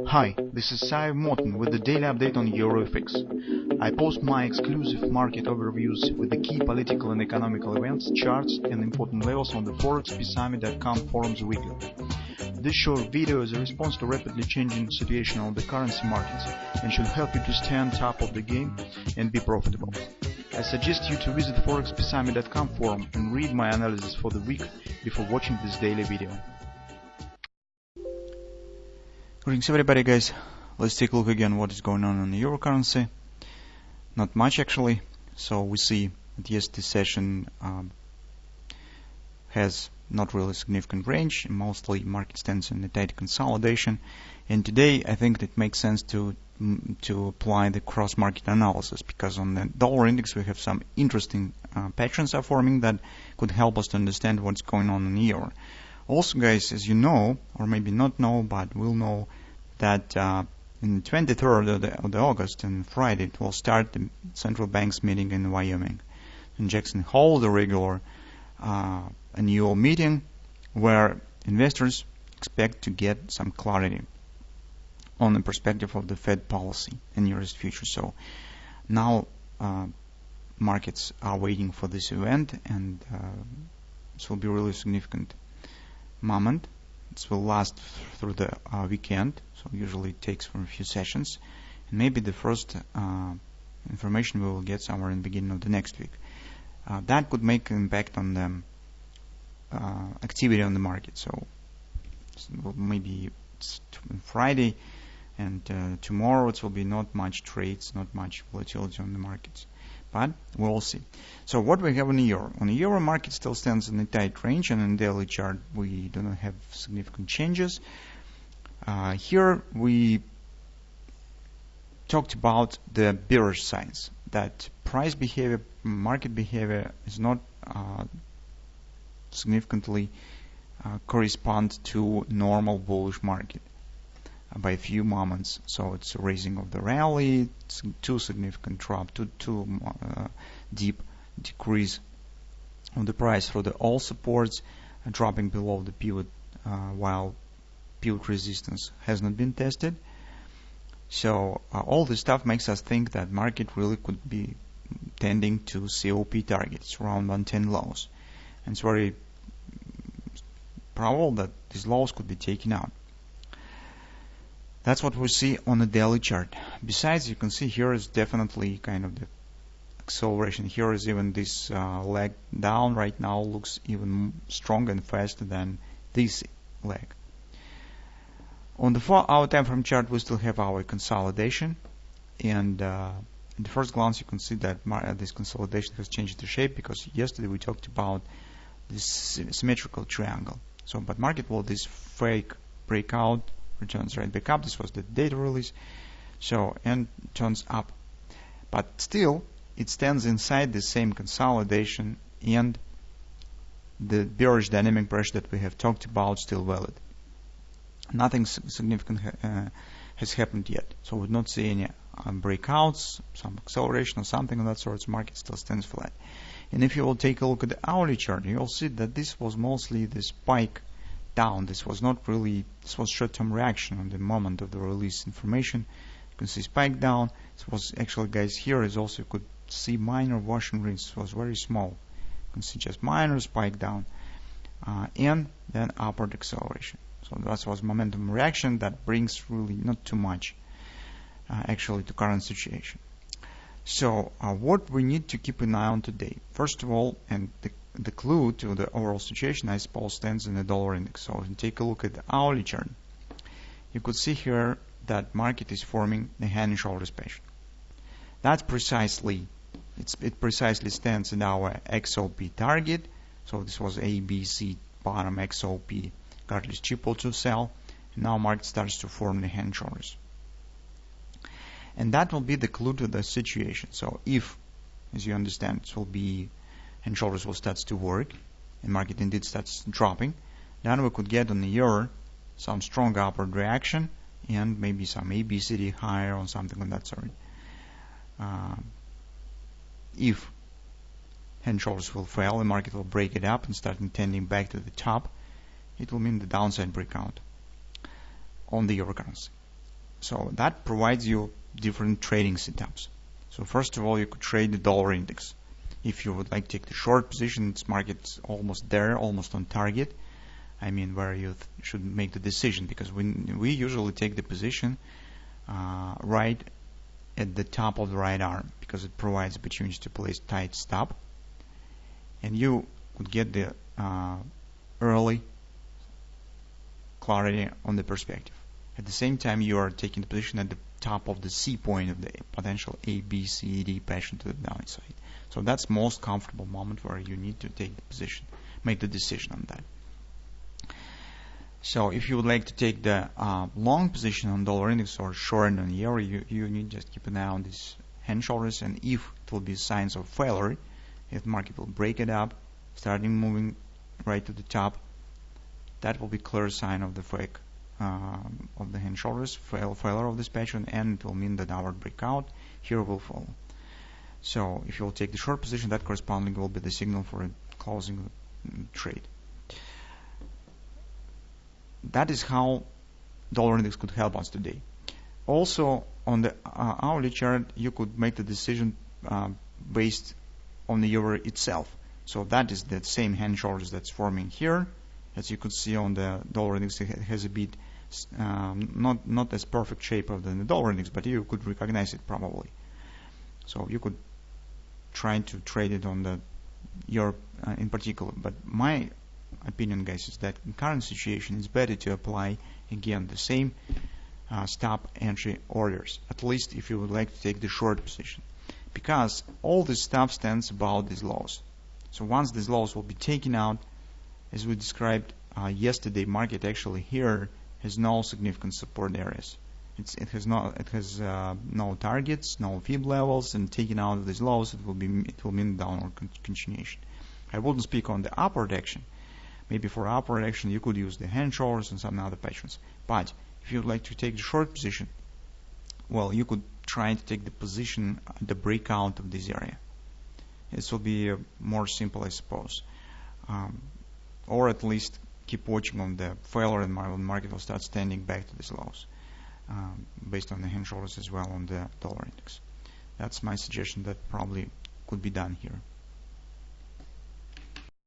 Hi, this is Sive Morten with the daily update on EuroFX. I post my exclusive market overviews with the key political and economical events, charts and important levels on the ForexPeaceArmy.com forums weekly. This short video is a response to rapidly changing situation on the currency markets and should help you to stay on top of the game and be profitable. I suggest you to visit ForexPeaceArmy.com forum and read my analysis for the week before watching this daily video. Greetings everybody, guys. Let's take a look again what is going on the euro currency. Not much actually. So we see that yesterday's session has not really significant range. Mostly market stands in a tight consolidation. And today I think it makes sense to apply the cross-market analysis, because on the dollar index we have some interesting patterns are forming that could help us to understand what's going on in the euro. Also, guys, as you know, or maybe not know, but will know that in the 23rd of August, and Friday, it will start the central bank's meeting in Wyoming, in Jackson Hole, the regular annual meeting, where investors expect to get some clarity on the perspective of the Fed policy in nearest future. So now markets are waiting for this event, and this will be really significant moment. This will last through the weekend, so usually it takes for a few sessions, and maybe the first information we will get somewhere in the beginning of the next week. That could make an impact on the activity on the market. So maybe it's Friday and tomorrow it will be not much trades, not much volatility on the markets. But we'll see. So what we have on the euro? On the euro, market still stands in a tight range, and in the daily chart we do not have significant changes. Here we talked about the bearish signs, that price behavior, market behavior is not significantly correspond to normal bullish market by a few moments. So it's a raising of the rally, it's too significant drop, too deep decrease of the price for the all supports, dropping below the pivot while pivot resistance has not been tested. So all this stuff makes us think that market really could be tending to COP targets around 110 lows, and it's very probable that these lows could be taken out. That's what we see on the daily chart. Besides, you can see here is definitely kind of the acceleration. Here is even this leg down right now looks even stronger and faster than this leg. On the 4-hour time frame chart, we still have our consolidation, and at the first glance you can see that this consolidation has changed the shape, because yesterday we talked about this symmetrical triangle. So, but market will this fake breakout, returns right back up. This was the data release, so, and turns up, but still it stands inside the same consolidation, and the bearish dynamic pressure that we have talked about still valid. Nothing significant has happened yet, so we do not see any breakouts, some acceleration or something of that sort. Market still stands flat. And if you will take a look at the hourly chart, you will see that this was mostly the spike down. This was not really, this was short-term reaction on the moment of the release information. You can see spike down. This was actually, guys, here is also you could see minor wash and rinse. It was very small. You can see just minor spike down, and then upward acceleration. So that was momentum reaction that brings really not too much actually to current situation. So what we need to keep an eye on today, first of all, and the clue to the overall situation, I suppose, stands in the dollar index. So if you take a look at the hourly chart, you could see here that market is forming the hand and shoulders pattern. That precisely, it precisely stands in our XOP target. So this was ABC bottom XOP, got this triple to sell, and now market starts to form the hand and shoulders. And that will be the clue to the situation. So if, as you understand, it will be and shoulders will start to work, and market indeed starts dropping, then we could get on the euro some strong upward reaction and maybe some ABCD higher or something of that sort. If hand shoulders will fail, the market will break it up and start tending back to the top. It will mean the downside breakout on the euro currency. So that provides you different trading setups. So first of all, you could trade the dollar index. If you would like to take the short position, this market's almost there, almost on target. I mean, where you should make the decision, because we usually take the position right at the top of the right arm, because it provides opportunity to place tight stop, and you could get the early clarity on the perspective. At the same time, you are taking the position at the top of the C point of the potential A, B, C, D pattern to the downside. So that's most comfortable moment where you need to take the position, make the decision on that. So if you would like to take the long position on dollar index or short on euro, you need to just keep an eye on these hand shoulders, and if it will be signs of failure, if the market will break it up, starting moving right to the top, that will be clear sign of the fake of the hand shoulders, failure of this pattern, and it will mean that our breakout here will follow. So if you will take the short position, that corresponding will be the signal for a closing trade. That is how dollar index could help us today. Also, on the hourly chart, you could make the decision based on the euro itself. So that is the same hand shoulders that's forming here. As you could see on the dollar index, it has a bit not as perfect shape of the dollar index, but you could recognize it probably. So you could try to trade it on the euro in particular. But my opinion, guys, is that in current situation it's better to apply again the same stop entry orders, at least if you would like to take the short position, because all this stuff stands about these lows. So once these lows will be taken out, as we described yesterday, market actually here has no significant support areas. It has no targets, no fib levels, and taking out of these lows, it will mean downward continuation. I wouldn't speak on the upward action. Maybe for upward action you could use the hand shoulders and some other patterns. But if you'd like to take the short position, well, you could try to take the position at the breakout of this area. This will be more simple, I suppose. Or at least keep watching on the failure, and the market will start standing back to these lows, based on the hand shoulders as well on the dollar index. That's my suggestion that probably could be done here.